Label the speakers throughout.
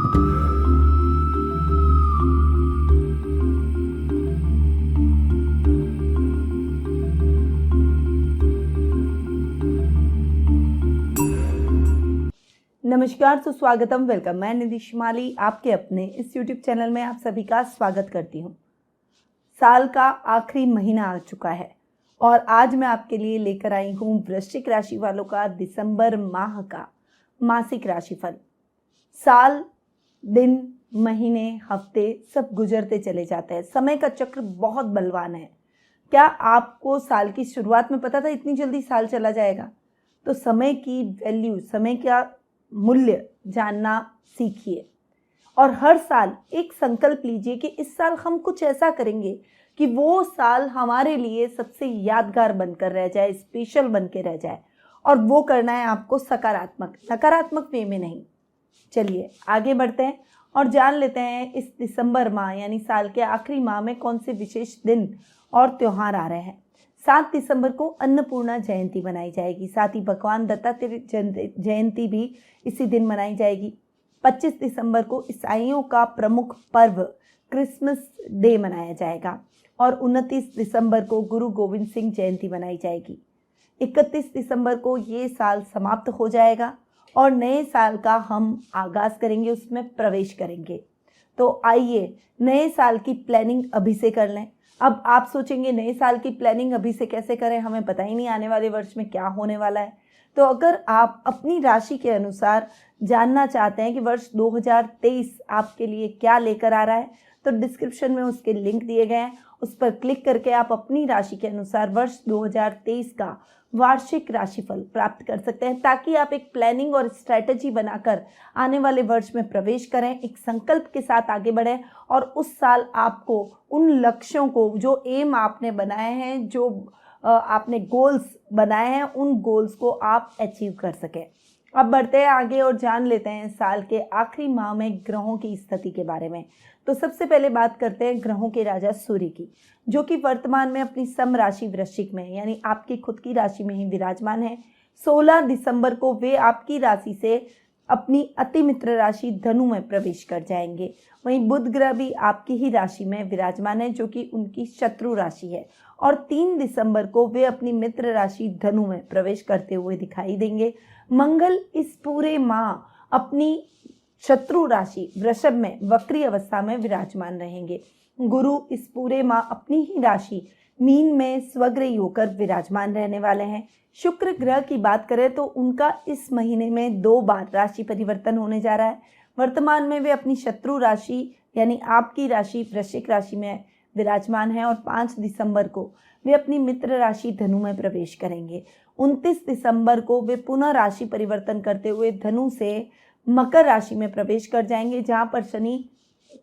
Speaker 1: नमस्कार, सुस्वागतम, वेलकम। मैं निधि शिमाली आपके अपने इस YouTube चैनल में आप सभी का स्वागत करती हूँ। साल का आखिरी महीना आ चुका है और आज मैं आपके लिए लेकर आई हूँ वृश्चिक राशि वालों का दिसंबर माह का मासिक राशिफल। साल, दिन, महीने, हफ्ते सब गुजरते चले जाते हैं। समय का चक्र बहुत बलवान है। क्या आपको साल की शुरुआत में पता था इतनी जल्दी साल चला जाएगा? तो समय की वैल्यू, समय का मूल्य जानना सीखिए और हर साल एक संकल्प लीजिए कि इस साल हम कुछ ऐसा करेंगे कि वो साल हमारे लिए सबसे यादगार बनकर रह जाए, स्पेशल बन के रह जाए। और वो करना है आपको सकारात्मक, नकारात्मक वे में नहीं। चलिए आगे बढ़ते हैं और जान लेते हैं इस दिसंबर माह यानी साल के आखिरी माह में कौन से विशेष दिन और त्योहार आ रहे हैं। 7 दिसंबर को अन्नपूर्णा जयंती मनाई जाएगी। साथ ही भगवान दत्तात्रेय जयंती भी इसी दिन मनाई जाएगी। 25 दिसंबर को ईसाइयों का प्रमुख पर्व क्रिसमस डे मनाया जाएगा और 29 दिसंबर को गुरु गोविंद सिंह जयंती मनाई जाएगी। 31 दिसंबर को ये साल समाप्त हो जाएगा और नए साल का हम आगाज़ करेंगे, उसमें प्रवेश करेंगे। तो आइए नए साल की प्लानिंग अभी से कर लें। अब आप सोचेंगे नए साल की प्लानिंग अभी से कैसे करें, हमें पता ही नहीं आने वाले वर्ष में क्या होने वाला है। तो अगर आप अपनी राशि के अनुसार जानना चाहते हैं कि वर्ष 2023 आपके लिए क्या लेकर आ रहा है, तो डिस्क्रिप्शन में उसके लिंक दिए गए हैं, उस पर क्लिक करके आप अपनी राशि के अनुसार वर्ष 2023 का वार्षिक राशिफल प्राप्त कर सकते हैं, ताकि आप एक प्लानिंग और स्ट्रैटेजी बनाकर आने वाले वर्ष में प्रवेश करें, एक संकल्प के साथ आगे बढ़ें और उस साल आपको उन लक्ष्यों को, जो एम आपने बनाए हैं, जो आपने गोल्स बनाए हैं, उन गोल्स को आप अचीव कर सकें। अब बढ़ते हैं आगे और जान लेते हैं साल के आखिरी माह में ग्रहों की स्थिति के बारे में। तो सबसे पहले बात करते हैं ग्रहों के राजा सूर्य की, जो कि वर्तमान में अपनी सम राशि वृश्चिक में यानी आपकी खुद की राशि में ही विराजमान है। 16 दिसंबर को वे आपकी राशि से अपनी अति मित्र राशि धनु में प्रवेश कर जाएंगे। वहीं बुध ग्रह भी आपकी ही राशि में विराजमान है, जो कि उनकी शत्रु राशि है, और 3 दिसंबर को वे अपनी मित्र राशि धनु में प्रवेश करते हुए दिखाई देंगे। मंगल इस पूरे माह अपनी शत्रु राशि वृषभ में वक्री अवस्था में विराजमान रहेंगे। गुरु इस पूरे माह अपनी ही राशि मीन में स्वग्रही होकर विराजमान रहने वाले हैं। शुक्र ग्रह की बात करें तो उनका इस महीने में 2 बार राशि परिवर्तन होने जा रहा है। वर्तमान में वे अपनी शत्रु राशि यानी आपकी राशि वृश्चिक राशि में विराजमान है और 5 दिसंबर को वे अपनी मित्र राशि धनु में प्रवेश करेंगे। 29 दिसंबर को वे पुनः राशि परिवर्तन करते हुए धनु से मकर राशि में प्रवेश कर जाएंगे, जहां पर शनि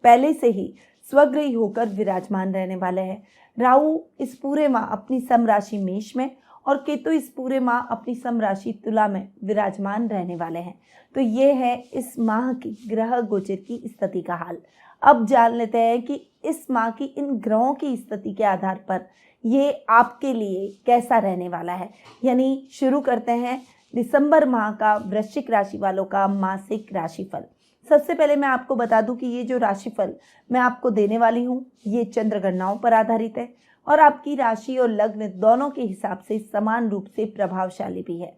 Speaker 1: पहले से ही स्वग्रही होकर विराजमान रहने वाले हैं। राहु इस पूरे माह अपनी सम राशि मेष में और केतु इस पूरे माह अपनी सम राशि तुला में विराजमान रहने वाले हैं। तो ये है इस माह की ग्रह गोचर की स्थिति का हाल। अब जान लेते हैं कि इस माह की इन ग्रहों की स्थिति के आधार पर ये आपके लिए कैसा रहने वाला है। यानी शुरू करते हैं दिसंबर माह का वृश्चिक राशि वालों का मासिक राशिफल। सबसे पहले मैं आपको बता दूं कि ये जो राशिफल मैं आपको देने वाली हूँ, ये चंद्र गणनाओं पर आधारित है और आपकी राशि और लग्न दोनों के हिसाब से समान रूप से प्रभावशाली भी है।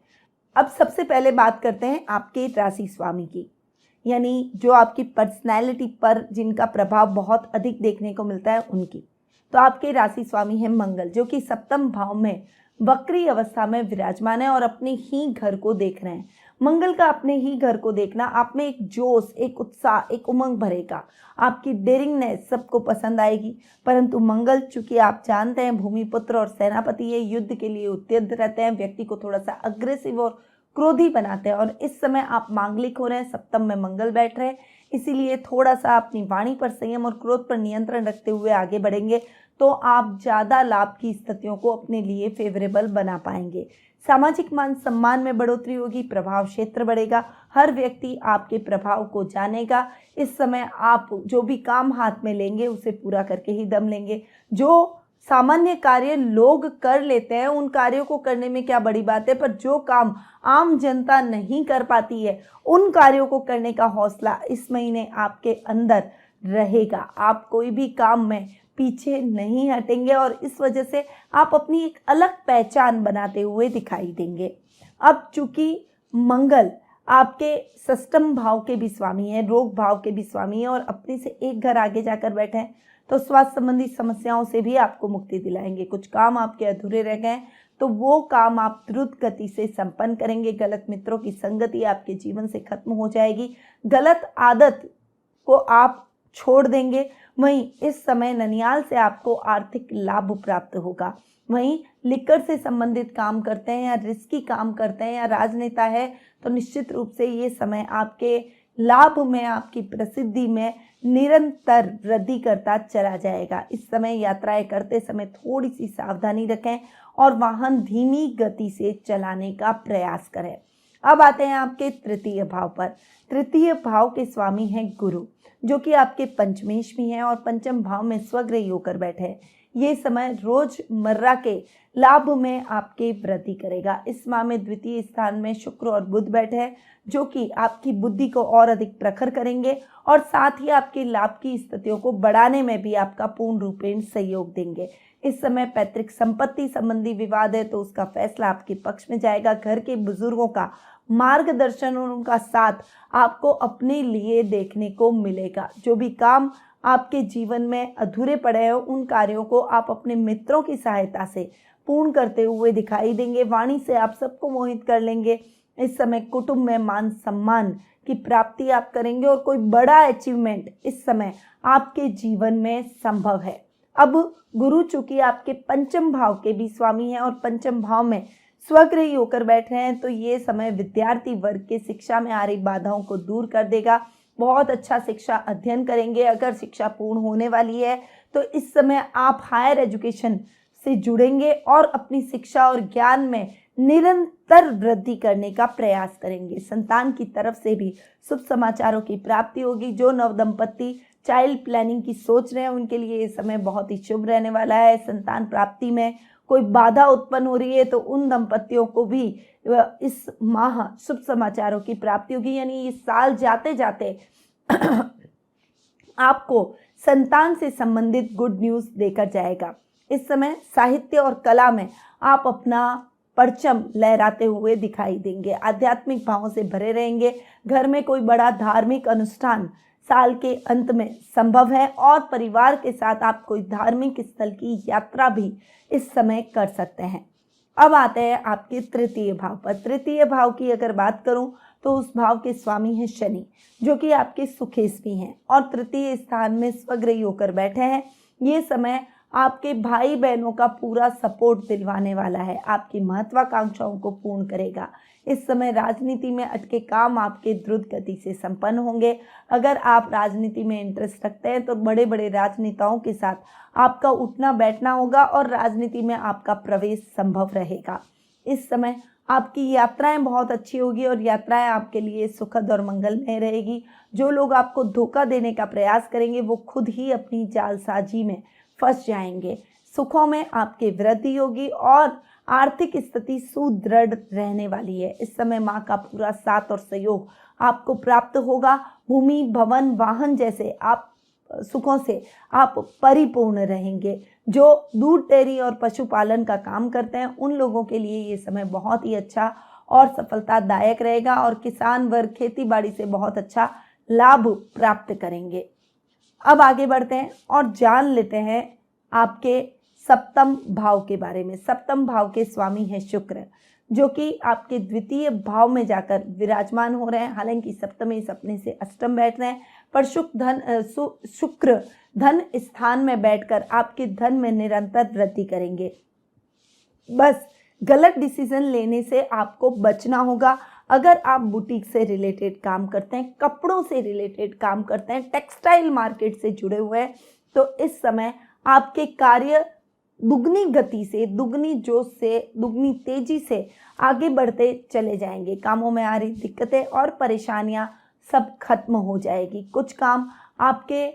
Speaker 1: अब सबसे पहले बात करते हैं आपके राशि स्वामी की, यानी जो आपकी पर्सनैलिटी पर जिनका प्रभाव बहुत अधिक देखने को मिलता है उनकी। तो आपके राशि स्वामी है मंगल, जो कि सप्तम भाव में वक्री अवस्था में विराजमान है और अपने ही घर को देख रहे हैं। मंगल का अपने ही घर को देखना आप में एक जोश, एक उत्साह, एक उमंग भरेगा। आपकी डेयरिंगनेस सबको पसंद आएगी। परंतु मंगल, चूंकि आप जानते हैं भूमिपुत्र और सेनापति, ये युद्ध के लिए उद्यत रहते हैं, व्यक्ति को थोड़ा सा अग्रेसिव और क्रोधी बनाते हैं। और इस समय आप मांगलिक हो रहे हैं, सप्तम में मंगल बैठ रहे हैं, इसीलिए थोड़ा सा अपनी वाणी पर संयम और क्रोध पर नियंत्रण रखते हुए आगे बढ़ेंगे तो आप ज़्यादा लाभ की स्थितियों को अपने लिए फेवरेबल बना पाएंगे। सामाजिक मान सम्मान में बढ़ोतरी होगी, प्रभाव क्षेत्र बढ़ेगा, हर व्यक्ति आपके प्रभाव को जानेगा। इस समय आप जो भी काम हाथ में लेंगे उसे पूरा करके ही दम लेंगे। जो सामान्य कार्य लोग कर लेते हैं, उन कार्यों को करने में क्या बड़ी बात है, पर जो काम आम जनता नहीं कर पाती है उन कार्यों को करने का हौसला इस महीने आपके अंदर रहेगा। आप कोई भी काम में पीछे नहीं हटेंगे और इस वजह से आप अपनी एक अलग पहचान बनाते हुए दिखाई देंगे। अब चूंकि मंगल आपके षष्ठम भाव के भी स्वामी है, रोग भाव के भी स्वामी है और अपने से एक घर आगे जाकर बैठे हैं, तो स्वास्थ्य संबंधी समस्याओं से भी आपको मुक्ति दिलाएंगे। कुछ काम आपके अधूरे रह गए तो वो काम आप द्रुत गति से संपन्न करेंगे। गलत मित्रों की संगति आपके जीवन से खत्म हो जाएगी, गलत आदत को आप छोड़ देंगे। वहीं इस समय ननिहाल से आपको आर्थिक लाभ प्राप्त होगा। वहीं लिकर से संबंधित काम करते हैं या रिस्की काम करते हैं या राजनेता है तो निश्चित रूप से ये समय आपके लाभ में, आपकी प्रसिद्धि में निरंतर वृद्धि करता चला जाएगा। इस समय यात्राएं करते समय थोड़ी सी सावधानी रखें और वाहन धीमी गति से चलाने का प्रयास करें। अब आते हैं आपके तृतीय भाव पर। तृतीय भाव के स्वामी हैं गुरु, जो कि आपके पंचमेश में हैं और पंचम भाव में स्वग्रही होकर बैठे हैं। ये समय रोजमर्रा के लाभ में आपके वृद्धि करेगा। इस माह में द्वितीय स्थान में शुक्र और बुध बैठे हैं, जो कि आपकी बुद्धि को और अधिक प्रखर करेंगे और साथ ही आपके लाभ की स्थितियों को बढ़ाने में भी आपका पूर्ण रूपेण सहयोग देंगे। इस समय पैतृक संपत्ति संबंधी विवाद है तो उसका फैसला आपके पक्ष में जाएगा। घर के बुजुर्गों का मार्गदर्शन और उनका साथ आपको अपने लिए देखने को मिलेगा। जो भी काम आपके जीवन में अधूरे पड़े हैं उन कार्यों को आप अपने मित्रों की सहायता से पूर्ण करते हुए दिखाई देंगे। वाणी से आप सबको मोहित कर लेंगे। इस समय कुटुंब में मान सम्मान की प्राप्ति आप करेंगे और कोई बड़ा अचीवमेंट इस समय आपके जीवन में संभव है। अब गुरु चूंकि आपके पंचम भाव के भी स्वामी हैं और पंचम भाव में स्वग्रही होकर बैठे हैं तो ये समय विद्यार्थी वर्ग के शिक्षा में आ रही बाधाओं को दूर कर देगा। बहुत अच्छा शिक्षा अध्ययन करेंगे। अगर शिक्षा पूर्ण होने वाली है तो इस समय आप हायर एजुकेशन से जुड़ेंगे और अपनी शिक्षा और ज्ञान में निरंतर वृद्धि करने का प्रयास करेंगे। संतान की तरफ से भी शुभ समाचारों की प्राप्ति होगी। जो नवदंपति चाइल्ड प्लानिंग की सोच रहे हैं उनके लिए ये समय बहुत ही शुभ रहने वाला है। संतान प्राप्ति में कोई बाधा उत्पन्न हो रही है तो उन दंपतियों को भी इस माह शुभ समाचारों की प्राप्ति होगी। यानी ये साल जाते जाते आपको संतान से संबंधित गुड न्यूज़ देकर जाएगा। इस समय साहित्य और कला में आप अपना परचम लहराते हुए दिखाई देंगे। आध्यात्मिक भावों से भरे रहेंगे। घर में कोई बड़ा धार्मिक अनुष्ठान साल के अंत में संभव है और परिवार के साथ आप कोई धार्मिक स्थल की यात्रा भी इस समय कर सकते हैं। अब आते हैं आपके तृतीय भाव पर। तृतीय भाव की अगर बात करूं तो उस भाव के स्वामी हैं शनि, जो कि आपके सुखेस्वी हैं और तृतीय स्थान में स्वग्रही होकर बैठे हैं। ये समय आपके भाई बहनों का पूरा सपोर्ट दिलवाने वाला है, आपकी महत्वाकांक्षाओं को पूर्ण करेगा। इस समय राजनीति में अटके काम आपके द्रुत गति से संपन्न होंगे। अगर आप राजनीति में इंटरेस्ट रखते हैं तो बड़े बड़े राजनेताओं के साथ आपका उठना बैठना होगा और राजनीति में आपका प्रवेश संभव रहेगा। इस समय आपकी यात्राएं बहुत अच्छी होगी और यात्राएं आपके लिए सुखद और मंगलमय रहेगी। जो लोग आपको धोखा देने का प्रयास करेंगे वो खुद ही अपनी जालसाजी में फंस जाएंगे। सुखों में आपकी वृद्धि होगी और आर्थिक स्थिति सुदृढ़ रहने वाली है। इस समय माँ का पूरा साथ और सहयोग आपको प्राप्त होगा। भूमि, भवन, वाहन जैसे आप सुखों से आप परिपूर्ण रहेंगे। जो दूध, डेयरी और पशुपालन का काम करते हैं उन लोगों के लिए ये समय बहुत ही अच्छा और सफलतादायक रहेगा और किसान वर्ग खेती बाड़ी से बहुत अच्छा लाभ प्राप्त करेंगे। अब आगे बढ़ते हैं और जान लेते हैं आपके सप्तम भाव के बारे में। सप्तम भाव के स्वामी हैं शुक्र, जो कि आपके द्वितीय भाव में जाकर विराजमान हो रहे हैं। हालांकि सप्तम सपने से अष्टम बैठ रहे हैं, पर शुक्र धन स्थान में बैठकर आपके धन में निरंतर वृद्धि करेंगे। बस गलत डिसीजन लेने से आपको बचना होगा। अगर आप बुटीक से रिलेटेड काम करते हैं, कपड़ों से रिलेटेड काम करते हैं, टेक्सटाइल मार्केट से जुड़े हुए हैं, तो इस समय आपके कार्य दुगनी गति से, दुगनी जोश से, दुगनी तेजी से आगे बढ़ते चले जाएंगे। कामों में आ रही दिक्कतें और परेशानियां सब खत्म हो जाएगी। कुछ काम आपके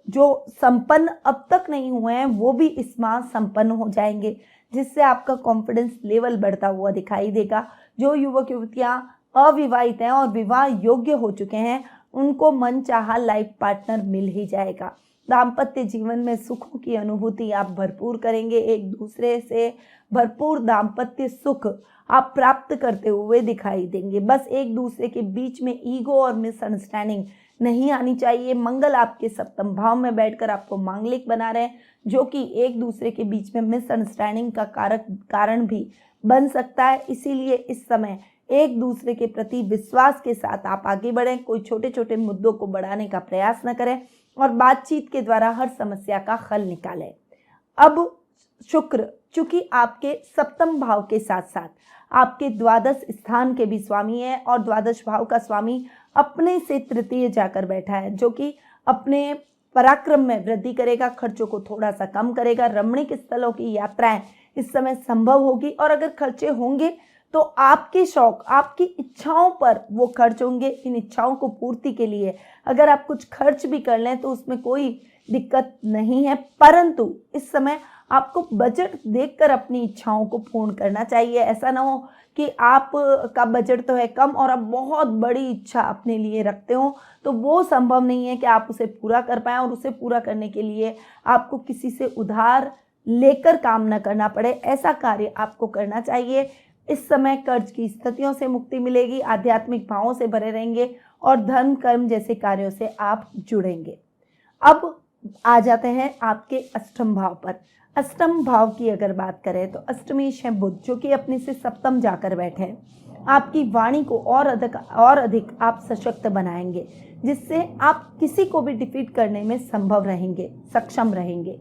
Speaker 1: जो संपन्न अब तक नहीं हुए हैं वो भी इस माह संपन्न हो जाएंगे, जिससे आपका कॉन्फिडेंस लेवल बढ़ता हुआ दिखाई देगा। जो युवक युवतियां अविवाहित हैं और विवाह योग्य हो चुके हैं उनको मनचाहा लाइफ पार्टनर मिल ही जाएगा। दाम्पत्य जीवन में सुखों की अनुभूति आप भरपूर करेंगे। एक दूसरे से भरपूर दाम्पत्य सुख आप प्राप्त करते हुए दिखाई देंगे। बस एक दूसरे के बीच में ईगो और मिसअंडरस्टैंडिंग नहीं आनी चाहिए। मंगल आपके सप्तम भाव में बैठकर आपको मांगलिक बना रहे हैं, जो कि एक दूसरे के बीच में मिसअंडरस्टैंडिंग का कारण भी बन सकता है। इसीलिए इस समय एक दूसरे के प्रति विश्वास के साथ आप आगे बढ़ें। कोई छोटे छोटे मुद्दों को बढ़ाने का प्रयास न करें और बातचीत के द्वारा हर समस्या का हल निकालें। अब शुक्र चूंकि आपके सप्तम भाव के साथ साथ आपके द्वादश स्थान के भी स्वामी है और द्वादश भाव का स्वामी अपने से तृतीय जाकर बैठा है, जो कि अपने पराक्रम में वृद्धि करेगा, खर्चों को थोड़ा सा कम करेगा। रमणीक स्थलों की यात्राएं इस समय संभव होगी और अगर खर्चे होंगे तो आपके शौक, आपकी इच्छाओं पर वो खर्च होंगे। इन इच्छाओं को पूर्ति के लिए अगर आप कुछ खर्च भी कर लें तो उसमें कोई दिक्कत नहीं है, परंतु इस समय आपको बजट देखकर अपनी इच्छाओं को पूर्ण करना चाहिए। ऐसा ना हो कि आप का बजट तो है कम और आप बहुत बड़ी इच्छा अपने लिए रखते हो, तो वो संभव नहीं है कि आप उसे पूरा कर पाएँ और उसे पूरा करने के लिए आपको किसी से उधार लेकर काम न करना पड़े। ऐसा कार्य आपको करना चाहिए। इस समय कर्ज की स्थितियों से मुक्ति मिलेगी, आध्यात्मिक भावों से भरे रहेंगे और धर्म कर्म जैसे कार्यों से आप जुड़ेंगे। अब आ जाते हैं आपके अष्टम भाव पर। अष्टम भाव की अगर बात करें तो अष्टमेश है बुध, जो कि अपने से सप्तम जाकर बैठे हैं। आपकी वाणी को और अधिक आप सशक्त बनाएंगे, जिससे आप किसी को भी डिफीट करने में सक्षम रहेंगे।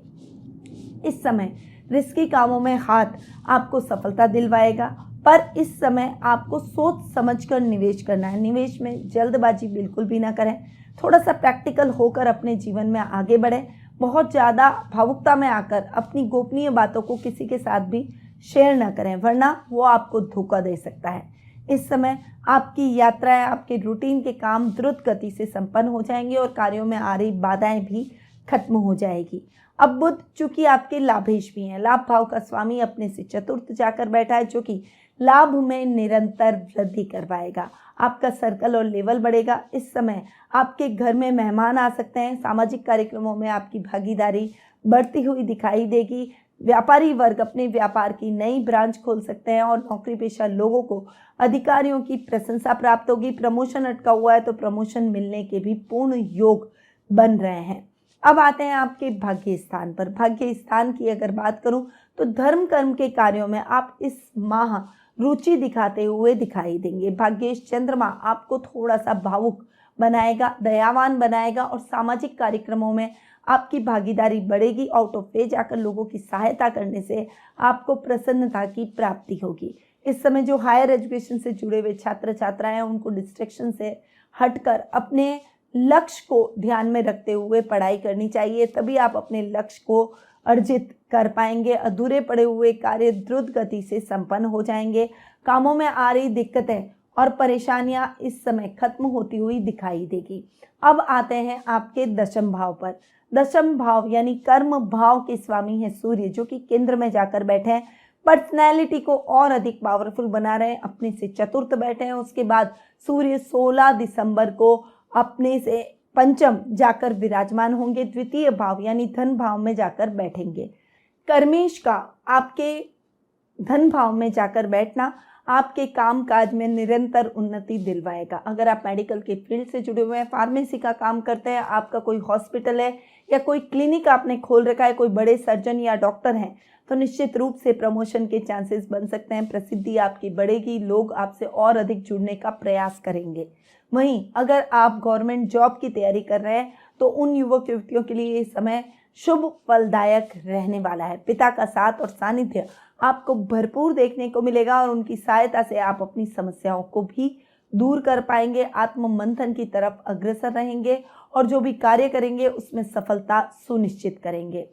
Speaker 1: इस समय रिस्की कामों में हाथ आपको सफलता दिलवाएगा, पर इस समय आपको सोच समझकर निवेश करना है। निवेश में जल्दबाजी बिल्कुल भी ना करें। थोड़ा सा प्रैक्टिकल होकर अपने जीवन में आगे बढ़ें। बहुत ज़्यादा भावुकता में आकर अपनी गोपनीय बातों को किसी के साथ भी शेयर ना करें, वरना वो आपको धोखा दे सकता है। इस समय आपकी यात्राएं, आपके रूटीन के काम द्रुत गति से संपन्न हो जाएंगे और कार्यों में आ रही बाधाएं भी खत्म हो जाएगी। अब बुध चूंकि आपके लाभेश भी हैं, लाभ भाव का स्वामी अपने से चतुर्थ जाकर बैठा है, जो कि लाभ में निरंतर वृद्धि करवाएगा। आपका सर्कल और लेवल बढ़ेगा। इस समय आपके घर में मेहमान आ सकते हैं। सामाजिक कार्यक्रमों में आपकी भागीदारी बढ़ती हुई दिखाई देगी। व्यापारी वर्ग अपने व्यापार की नई ब्रांच खोल सकते हैं और नौकरी पेशा लोगों को अधिकारियों की प्रशंसा प्राप्त होगी। प्रमोशन अटका हुआ है तो प्रमोशन मिलने के भी पूर्ण योग बन रहे हैं। अब आते हैं आपके भाग्य स्थान पर। भाग्य स्थान की अगर बात करूं तो धर्म कर्म के कार्यों में आप इस माह रुचि दिखाते हुए दिखाई देंगे। भाग्येश चंद्रमा आपको थोड़ा सा भावुक बनाएगा, दयावान बनाएगा और सामाजिक कार्यक्रमों में आपकी भागीदारी बढ़ेगी। आउट ऑफ वे जाकर लोगों की सहायता करने से आपको प्रसन्नता की प्राप्ति होगी। इस समय जो हायर एजुकेशन से जुड़े हुए छात्र छात्राएं हैं उनको डिस्ट्रैक्शन से हटकर अपने लक्ष्य को ध्यान में रखते हुए पढ़ाई करनी चाहिए, तभी आप अपने लक्ष्य को अर्जित कर पाएंगे। अधूरे पड़े हुए कार्य द्रुत गति से संपन्न हो जाएंगे। कामों में आ रही दिक्कतें और परेशानियां इस समय खत्म होती हुई दिखाई देगी। अब आते हैं आपके दशम भाव पर। दशम भाव यानी कर्म भाव के स्वामी है सूर्य, जो कि केंद्र में जाकर बैठे हैं। पर्सनैलिटी को और अधिक पावरफुल बना रहे हैं, अपने से चतुर्थ बैठे हैं। उसके बाद सूर्य 16 दिसंबर को अपने से पंचम जाकर विराजमान होंगे। द्वितीय भाव यानी धन भाव में जाकर बैठेंगे। कर्मेश का आपके धन भाव में जाकर बैठना आपके काम काज में निरंतर उन्नति दिलवाएगा। अगर आप मेडिकल के फील्ड से जुड़े हुए हैं, फार्मेसी का काम करते हैं, आपका कोई हॉस्पिटल है या कोई क्लिनिक आपने खोल रखा है, कोई बड़े सर्जन या डॉक्टर हैं, तो निश्चित रूप से प्रमोशन के चांसेस बन सकते हैं। प्रसिद्धि आपकी बढ़ेगी, लोग आपसे और अधिक जुड़ने का प्रयास करेंगे। वहीं अगर आप गवर्नमेंट जॉब की तैयारी कर रहे हैं तो उन युवक युवतियों के लिए ये समय शुभ फलदायक रहने वाला है। पिता का साथ और सानिध्य आपको भरपूर देखने को मिलेगा और उनकी सहायता से आप अपनी समस्याओं को भी दूर कर पाएंगे। आत्म मंथन की तरफ अग्रसर रहेंगे और जो भी कार्य करेंगे उसमें सफलता सुनिश्चित करेंगे।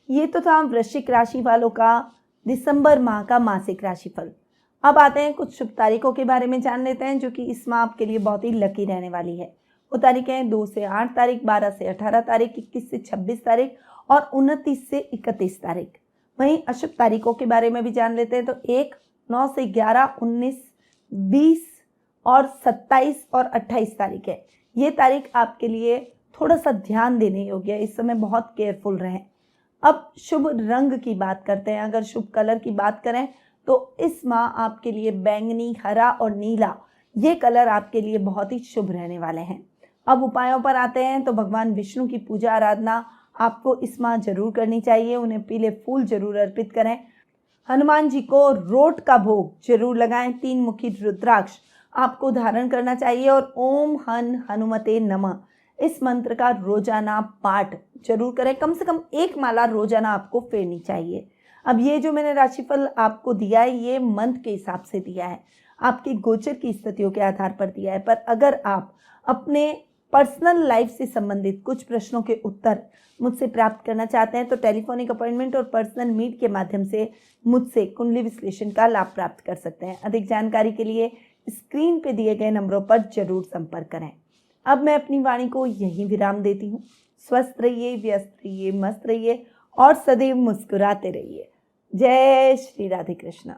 Speaker 1: ये तो था वृश्चिक राशि वालों का दिसंबर माह का मासिक राशिफल। अब आते हैं कुछ शुभ तारीखों के बारे में जान लेते हैं जो कि इस माह आपके लिए बहुत ही लकी रहने वाली है। वो तारीखें हैं 2 से 8 तारीख, 12 से 18 तारीख, 21 से 26 तारीख और 29 से 31 तारीख। वहीं अशुभ तारीखों के बारे में भी जान लेते हैं तो 1, 9 से 11, 19, 20 और 27 और 28 तारीख है। ये तारीख आपके लिए थोड़ा सा ध्यान देने योग्य है, इस समय बहुत केयरफुल रहें। अब शुभ रंग की बात करते हैं। अगर शुभ कलर की बात करें तो इस माह आपके लिए बैंगनी, हरा और नीला ये कलर आपके लिए बहुत ही शुभ रहने वाले हैं। अब उपायों पर आते हैं तो भगवान विष्णु की पूजा आराधना आपको इस माह जरूर करनी चाहिए। उन्हें पीले फूल जरूर अर्पित करें। हनुमान जी को रोट का भोग जरूर लगाएं। 3 मुखी रुद्राक्ष आपको धारण करना चाहिए और ओम हन हनुमते नमः इस मंत्र का रोजाना पाठ जरूर करें। कम से कम 1 माला रोजाना आपको फेरनी चाहिए। अब ये जो मैंने राशिफल आपको दिया है ये मंथ के हिसाब से दिया है, आपकी गोचर की स्थितियों के आधार पर दिया है। पर अगर आप अपने पर्सनल लाइफ से संबंधित कुछ प्रश्नों के उत्तर मुझसे प्राप्त करना चाहते हैं तो टेलीफोनिक अपॉइंटमेंट और पर्सनल मीट के माध्यम से मुझसे कुंडली विश्लेषण का लाभ प्राप्त कर सकते हैं। अधिक जानकारी के लिए स्क्रीन पे दिए गए नंबरों पर जरूर संपर्क करें। अब मैं अपनी वाणी को यहीं विराम देती हूँ। स्वस्थ रहिए, व्यस्त रहिए, मस्त रहिए और सदैव मुस्कुराते रहिए। जय श्री राधे कृष्ण।